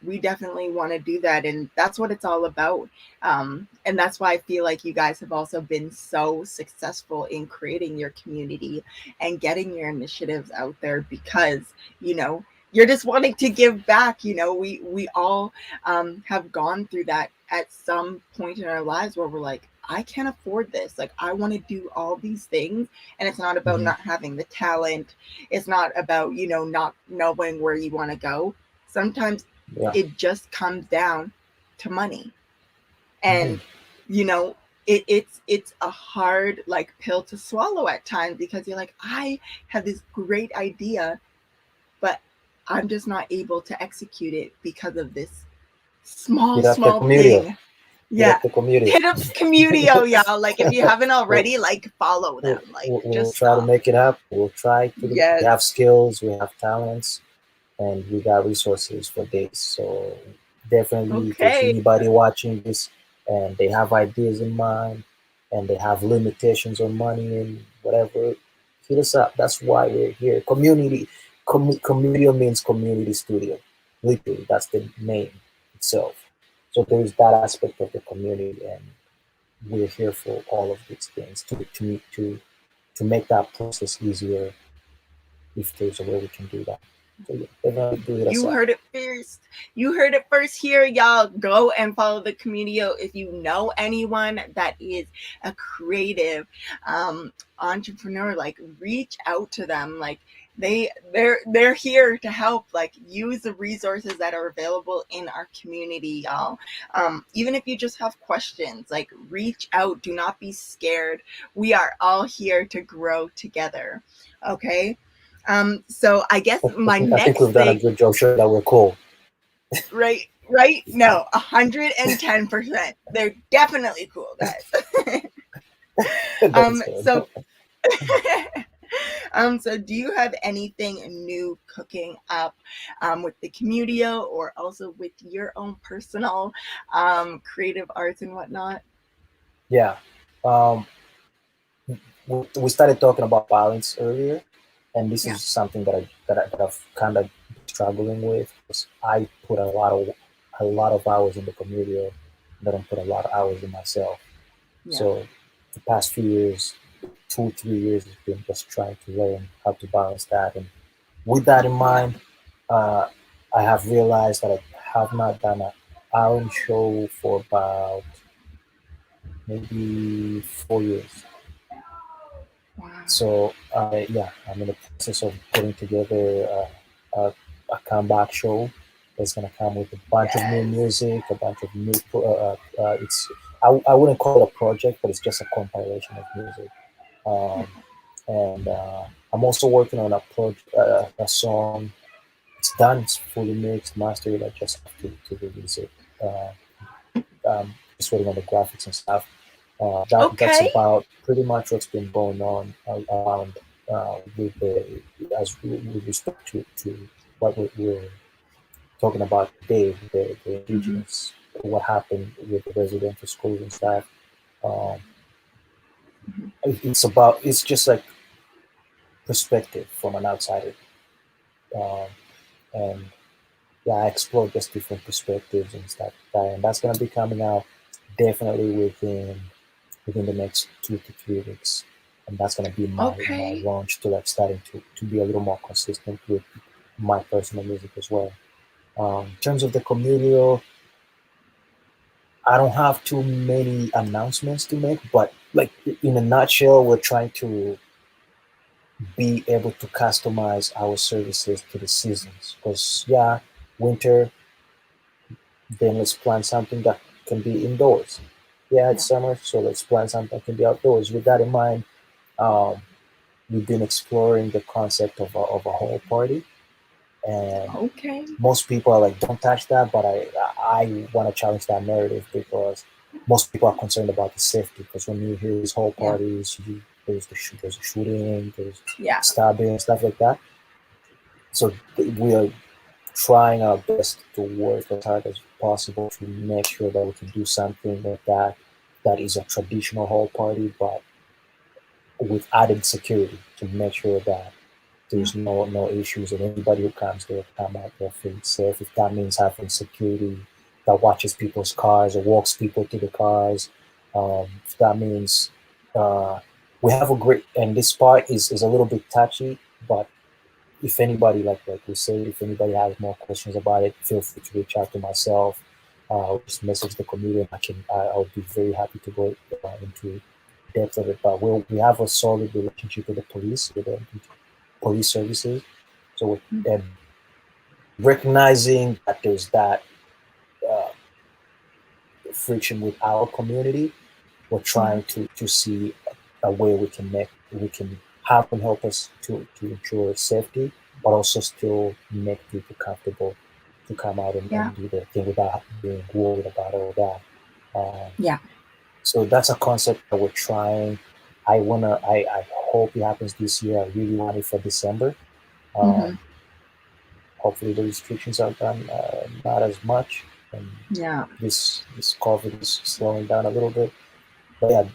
we definitely want to do that. And that's what it's all about. And that's why I feel like you guys have also been so successful in creating your community and getting your initiatives out there because, you know, you're just wanting to give back. We all have gone through that at some point in our lives where we're like, I can't afford this. Like, I want to do all these things. And it's not about hmm not having the talent. It's not about, not knowing where you want to go. Sometimes yeah, it just comes down to money. hmm And, you know, it's a hard like pill to swallow at times because you're like, I have this great idea, but I'm just not able to execute it because of this small, hit up the small Commudio. thing. Hit Yeah. up the Commudio. Hit up Commudio, y'all. Like, if you haven't we'll, already, like, follow them. Like, we'll just try to stop. make it happen. We'll try to. We Yes. have skills, we have talents, and we got resources for this. So definitely, if there's Okay. anybody watching this and they have ideas in mind and they have limitations on money and whatever, hit us up. That's why we're here. Community means community studio. Literally, that's the name itself. So there's that aspect of the community, and we're here for all of these things to make that process easier if there's a way we can do that. So yeah, definitely do hit us You up. heard it first. You heard it first here, y'all. Go and follow the Commudio. If you know anyone that is a creative entrepreneur, like reach out to them. Like they're here to help. Like use the resources that are available in our community, y'all. Even if you just have questions, like reach out. Do not be scared. We are all here to grow together. Okay. So I guess my I think next we've done a thing, good job showing that we're cool. right? No, 110%. They're definitely cool, guys. That's So good. so do you have anything new cooking up with the Commudio or also with your own personal creative arts and whatnot? Yeah. Um, we started talking about balance earlier, and this Yeah. is something that I've kind of struggling with because I put a lot of hours in the community, but I don't put a lot of hours in myself. Yeah. So the past few years, 2 3 years, has been just trying to learn how to balance that. And with that in Yeah. mind, uh, I have realized that I have not done an Iron show for about maybe 4 years. Wow. So yeah, I'm in the process of putting together a comeback show that's gonna come with a bunch of new Yes. music, a bunch of new. I wouldn't call it a project, but it's just a compilation of music. Um, and I'm also working on a song. It's done. It's fully mixed, mastered. I just have to release it. Just waiting on the graphics and stuff. That's Okay. about pretty much what's been going on around with with respect to what we're talking about today, the Mm-hmm. indigenous, what happened with the residential schools and stuff. Um, Mm-hmm. it's just like perspective from an outsider, um, and yeah, I explore just different perspectives and stuff like that, and that's gonna be coming out definitely within the next 2 to 3 weeks, and that's gonna be my Okay. launch to like starting to be a little more consistent with my personal music as well. In terms of the communal, I don't have too many announcements to make, but like in a nutshell, we're trying to be able to customize our services to the seasons. Because yeah, winter, then let's plan something that can be indoors. Yeah, Yeah. it's summer, so let's plan something that can be outdoors. With that in mind, um, we've been exploring the concept of a whole party, and Okay. most people are like, "Don't touch that," but I want to challenge that narrative because most people are concerned about the safety. Because when you hear these whole Yeah. parties, there's a shooting, there's Yeah. stabbing, stuff like that. So we are trying our best to work as hard as possible to make sure that we can do something like that that is a traditional hall party, but with added security to make sure that Yeah. there's no issues and anybody who comes there come out there feeling safe. If that means having security that watches people's cars or walks people to the cars, if that means uh, we have a great and this part is a little bit touchy, but if anybody like we said, if anybody has more questions about it, feel free to reach out to myself. Or just message the comedian. I'll be very happy to go into depth of it. But we have a solid relationship with the police, with the police services. So recognizing that there's that uh, friction with our community, we're Yeah. trying to see a way we can have them help us to ensure safety, but also still make people comfortable to come out Yeah. and do their thing without being worried about all that. Yeah. So that's a concept that we're trying. I hope it happens this year. I really want it for December. Um, Hmm. Hopefully the restrictions are done not as much, and Yeah. this COVID is slowing down a little bit. But yeah,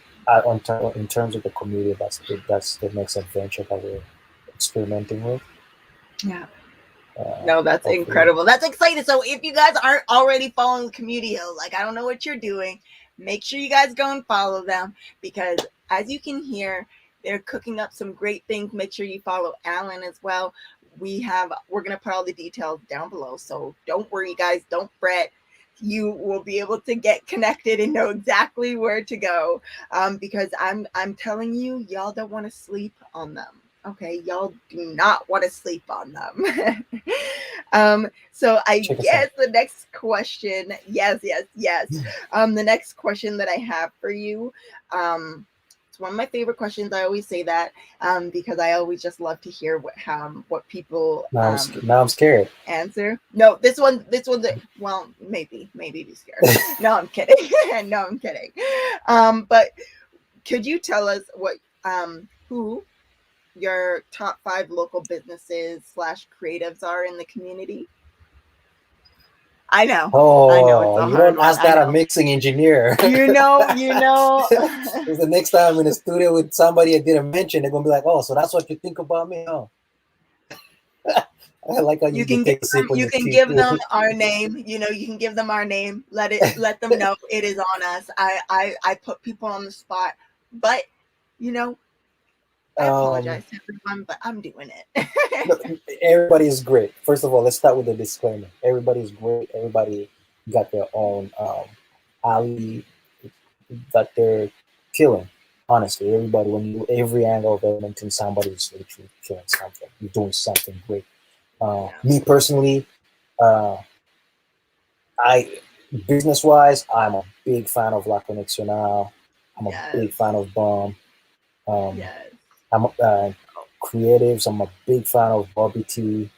in terms of the community, that's the next adventure that we're experimenting with. Yeah. No, that's Hopefully, incredible. That's exciting. So if you guys aren't already following Commudio, like I don't know what you're doing, make sure you guys go and follow them because as you can hear, they're cooking up some great things. Make sure you follow Alan as well. We're gonna put all the details down below. So don't worry, guys, don't fret. You will be able to get connected and know exactly where to go. Because I'm telling you, y'all don't want to sleep on them. Okay, y'all do not want to sleep on them. So I check us out. guess the next question, yes, yes, yes. The next question that I have for you, it's one of my favorite questions. I always say that because I always just love to hear what people Now I'm scared. answer. No, this one, well, maybe be scared. No, I'm kidding. No, I'm kidding. But could you tell us who your top five local businesses slash creatives are in the community? I know. I know it's Oh, a you hard don't one. ask I that a know. mixing engineer. You know. Because the next time I'm in a studio with somebody I didn't mention, they're gonna be like, "Oh, so that's what you think about me?" Oh, I like how you take a sip on You your can tea give too. them our name. You can give them our name. Let them know it is on us. I put people on the spot, but you know, I um, apologize to everyone, but I'm doing it. Look, everybody is great. First of all, let's start with the disclaimer. Everybody is great. Everybody got their own alley that they're killing. Honestly, everybody, when you every angle of Edmonton, somebody is literally killing something. You're doing something great. Yeah. Me personally, uh, I business wise, I'm a big fan of La Connexion. I'm a big Yes. fan of Bomb. Um, Yes. I'm creatives. I'm a big fan of Bobby T.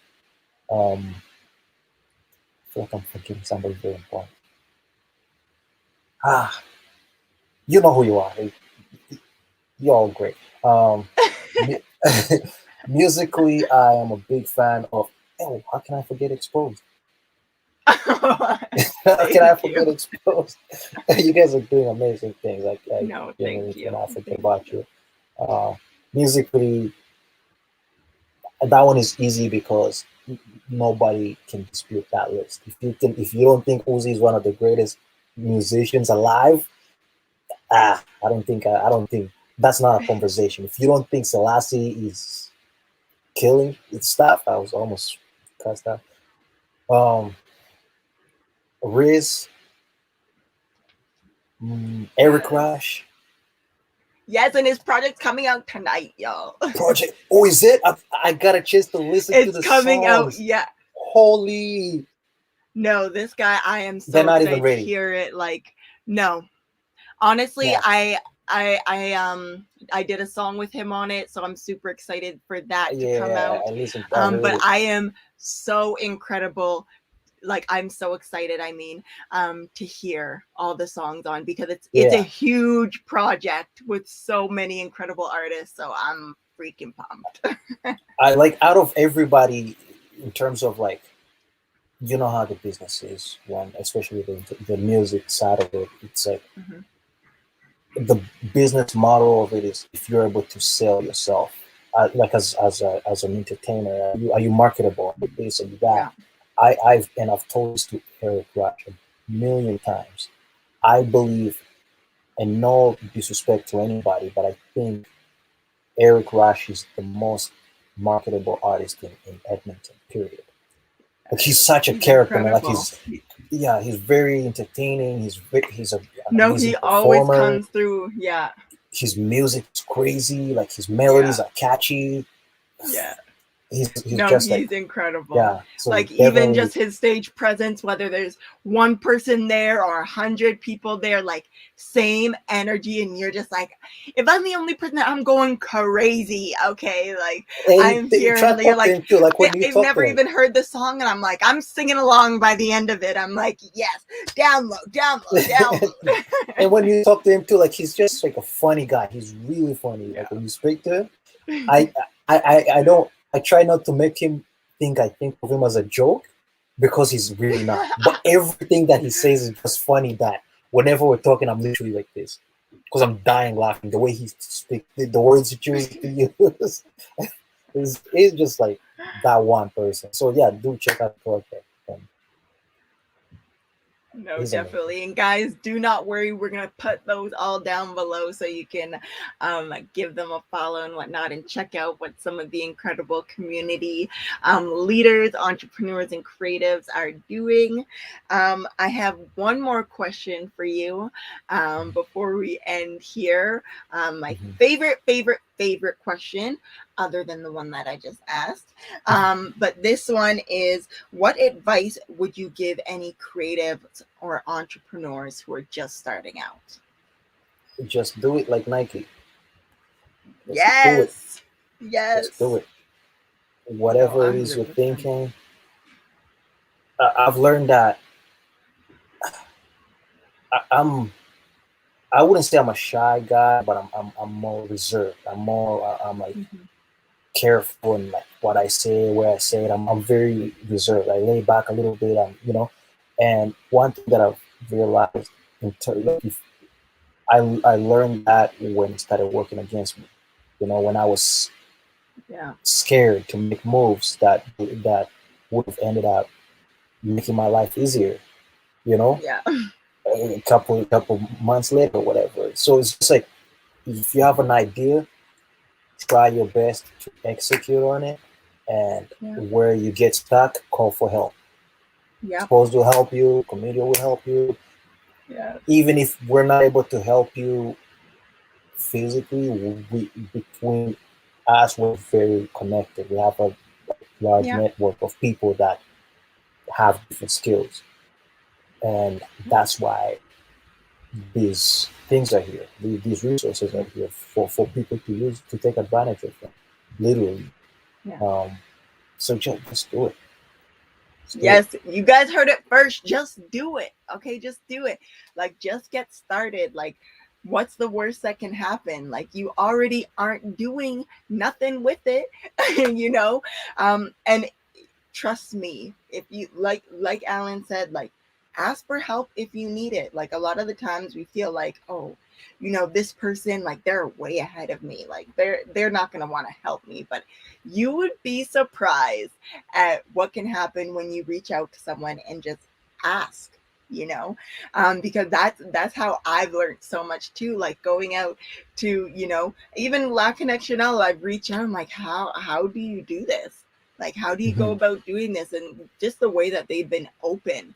I feel like I'm forgetting somebody very important. Ah, you know who you are. You're all great. Mu- Musically, I am a big fan of. Oh, how can I forget Exposed? How can I Thank you. forget Exposed? You guys are doing amazing things. I No, genuinely thank you. cannot forget Thank about you. you. Uh, Musically, that one is easy because nobody can dispute that list. If you don't think Uzi is one of the greatest musicians alive, I don't think that's not a conversation. If you don't think Selassie is killing its stuff, I was almost cussed out. Um, Riz, Eric Yes. Rush Yes, and his project's coming out tonight, y'all. project. Oh, is it? I got a chance to listen to It's the coming out. songs. Yeah. Holy, No, this guy, I am they're so not even excited to ready. hear it. Like, no. Honestly, Yeah, I did a song with him on it, so I'm super excited for that to come yeah. out. I listened. I heard But it. I am so incredible, like I'm so excited, I mean, to hear all the songs on, because it's a Yeah, huge project with so many incredible artists, so I'm freaking pumped. I like out of everybody in terms of like you know how the business is when especially the music side of it. It's like Hmm. the business model of it is if you're able to sell yourself, like as an entertainer, are you marketable? This and that. Yeah. I've told this to Eric Rush a million times. I believe, and no disrespect to anybody, but I think Eric Rush is the most marketable artist in Edmonton. Period. Like he's such a He's character, man. Like incredible. he's yeah, he's very entertaining. He's an No, amazing he always performer. comes through. Yeah. His music is crazy. Like his Yeah. melodies are catchy. Yeah. He's No, just like he's incredible. yeah. So Like even definitely, just his stage presence, whether there's one person there or 100 people there, like same energy, and you're just like, if I'm the only person, I'm going crazy. Okay, like and I'm try here, to you're talk to like, him too. Like when you I've talk to never him, even heard the song, and I'm like, I'm singing along by the end of it. I'm like, yes, download, download, download. and when you talk to him too, like he's just like a funny guy. He's really funny. Like when you speak to him, Yeah. I I don't. I try not to make him think I think of him as a joke because he's really not. But everything that he says is just funny. That whenever we're talking, I'm literally like this because I'm dying laughing. The way he speaks, the words he chooses to use is just like that one person. So yeah, do check out the project. No, He's amazing. definitely. And guys, do not worry. We're going to put those all down below so you can give them a follow and whatnot, and check out what some of the incredible community leaders, entrepreneurs, and creatives are doing. I have one more question for you before we end here. My Mhm. favorite question, other than the one that I just asked. But this one is, what advice would you give any creatives or entrepreneurs who are just starting out? Just do it like Nike. Just do it. Yes. Just do Yes. it. No, Whatever it is you're 100%. thinking, I've learned that I'm. I wouldn't say I'm a shy guy, but I'm more reserved. I'm like Hmm. careful in like what I say, where I say it. I'm very reserved. I lay back a little bit. And one thing that I've realized like if I learned that when it started working against me. When I was Yeah. scared to make moves that would have ended up making my life easier. You know, Yeah. a couple months later, or whatever. So it's just like if you have an idea, try your best to execute on it, and Yeah. where you get stuck, call for help. Yeah. Supposed will help you, Commudio will help you. Yeah. Even if we're not able to help you physically, between us, we're very connected. We have a large Yeah. network of people that have different skills, and that's why these things are here. These resources are here for people to use to take advantage of them, literally. Yeah. Um, so just do it. Just do it. Yes, you guys heard it first. Just do it. Okay, just do it. Like, just get started. Like, what's the worst that can happen? Like, you already aren't doing nothing with it, you know? And trust me, if you like Alan said, like, ask for help if you need it. Like, a lot of the times we feel like, oh, this person, like, they're way ahead of me, like they're not going to want to help me. But you would be surprised at what can happen when you reach out to someone and just ask, because that's how I've learned so much too, like going out to, even La Connectional, I've reached out, I'm like, how do you do this? Like, how do you go Mhm. about doing this? And just the way that they've been open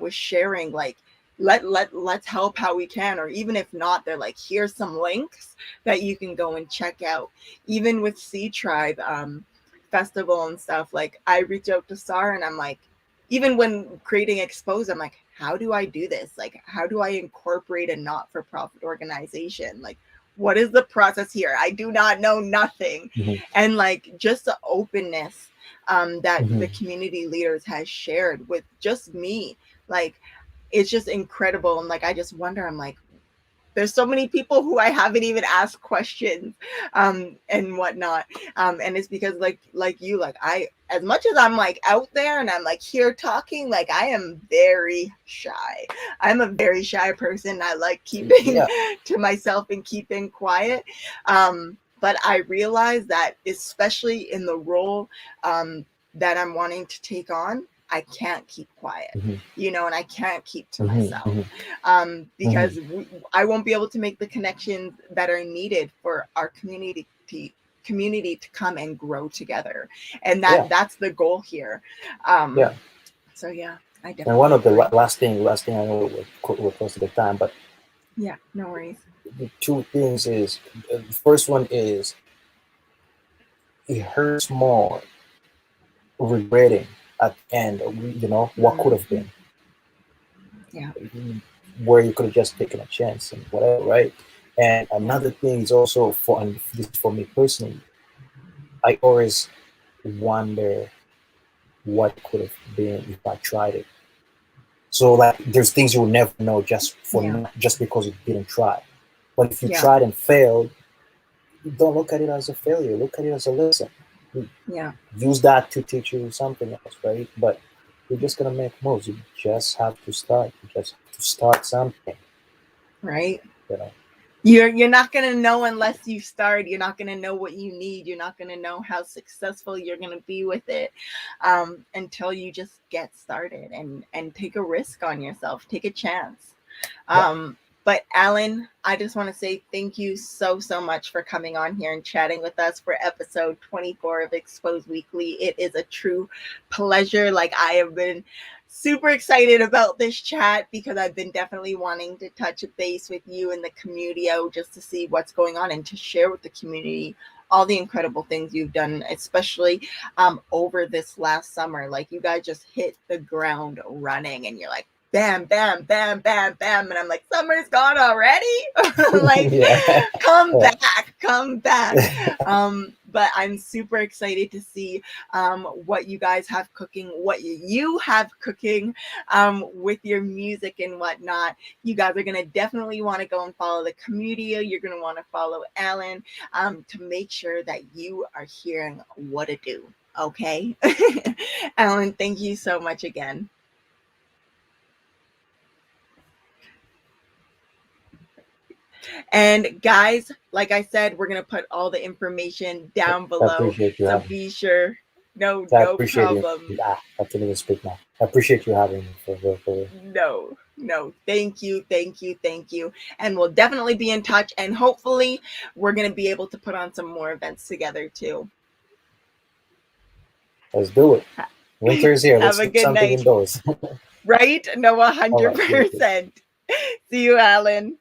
with sharing, like, let's help how we can. Or even if not, they're like, here's some links that you can go and check out. Even with Sea Tribe festival and stuff, like I reach out to Sar and I'm like, even when creating Expose, I'm like, how do I do this? Like, how do I incorporate a not-for-profit organization? Like, what is the process here? I do not know nothing. Mhm. And like just the openness that the Mhm. community leaders has shared with just me, like it's just incredible. And like I just wonder, I'm like, there's so many people who I haven't even asked questions and whatnot. And it's because like you, like I, as much as I'm like out there and I'm like here talking, like I am very shy. I'm a very shy person. I like keeping Yeah. to myself and keeping quiet. But I realize that especially in the role that I'm wanting to take on, I can't keep quiet, Mhm. you know, and I can't keep to Mhm. myself Mhm. because I won't be able to make the connections that are needed for our community to come and grow together, and Yeah. that's the goal here. um Yeah. so yeah, I And one definitely of the agree. last thing, I know we're close to the time, but Yeah, no worries. the two things is, the first one is, it hurts more regretting at the end, what could have Mm-hmm. been, Yeah. where you could have just taken a chance and whatever, right? And Yeah. another thing is also, and this is for me personally, I always wonder what could have been if I tried it. So like, there's things you will never know Yeah. just because you didn't try. But if you Yeah. tried and failed, don't look at it as a failure. Look at it as a lesson. Yeah. Use that to teach you something else, right? But you're just gonna make moves. You just have to start. You just have to start something. Right. You know. You're not going to know unless you start. You're not going to know what you need. You're not going to know how successful you're going to be with it until you just get started and take a risk on yourself, take a chance. Yeah. But Alan, I just want to say thank you so much for coming on here and chatting with us for episode 24 of Expose Weekly. It is a true pleasure. Like I have been super excited about this chat because I've been definitely wanting to touch base with you in the Commudio just to see what's going on and to share with the community all the incredible things you've done, especially over this last summer. Like you guys just hit the ground running and you're like, bam, bam, bam, bam, bam. And I'm like, summer's gone already? Like, Yeah. come Yeah. back, come back. But I'm super excited to see what you guys have cooking, what you have cooking with your music and whatnot. You guys are going to definitely want to go and follow the Commudio. You're going to want to follow Alan to make sure that you are hearing what to do. Okay. Alan, thank you so much again. And guys, like I said, we're going to put all the information down I below. appreciate you So having me. be sure. No, I no appreciate you. problem. I can't even speak now. I appreciate you having me for. No, no. Thank you, thank you, thank you. And we'll definitely be in touch. And hopefully, we're going to be able to put on some more events together too. Let's do it. Winter is here. Have Let's a do good something night. indoors. Right? No, All right. You too. 100%. See you, Alan.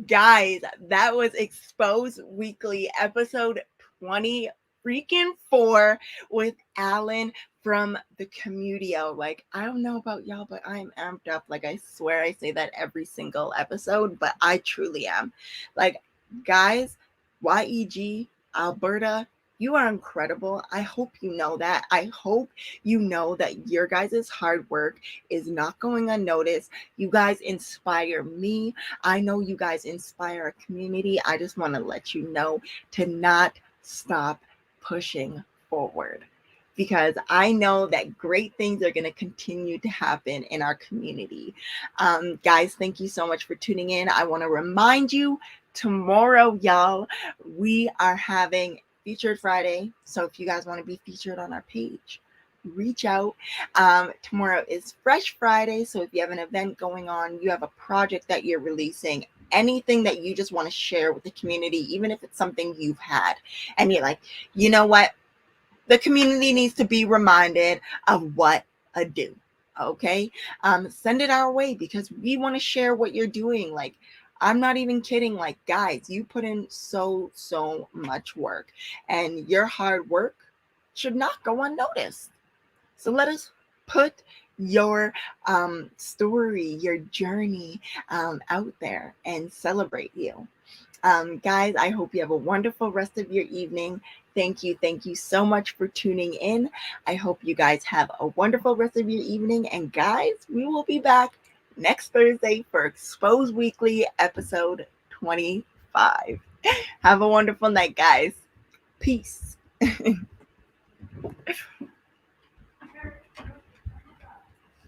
Guys, that was Expose Weekly, episode 20 freaking 4 with Alan from the Commudio. Like, I don't know about y'all, but I'm amped up. Like, I swear I say that every single episode, but I truly am. Like, guys, YEG, Alberta, you are incredible. I hope you know that. I hope you know that your guys' hard work is not going unnoticed. You guys inspire me. I know you guys inspire a community. I just want to let you know to not stop pushing forward because I know that great things are going to continue to happen in our community. Guys, thank you so much for tuning in. I want to remind you tomorrow, y'all, we are having Featured Friday. So if you guys want to be featured on our page, reach out. Tomorrow is Fresh Friday. So if you have an event going on, you have a project that you're releasing, anything that you just want to share with the community, even if it's something you've had, and you're like, you know what? The community needs to be reminded of what a do. Okay, send it our way because we want to share what you're doing. Like, I'm not even kidding. Like, guys, you put in so much work, and your hard work should not go unnoticed. So let us put your story, your journey out there and celebrate you. Guys, I hope you have a wonderful rest of your evening. Thank you so much for tuning in. I hope you guys have a wonderful rest of your evening. And guys, we will be back next Thursday for Expose Weekly episode 25. Have a wonderful night, guys. Peace.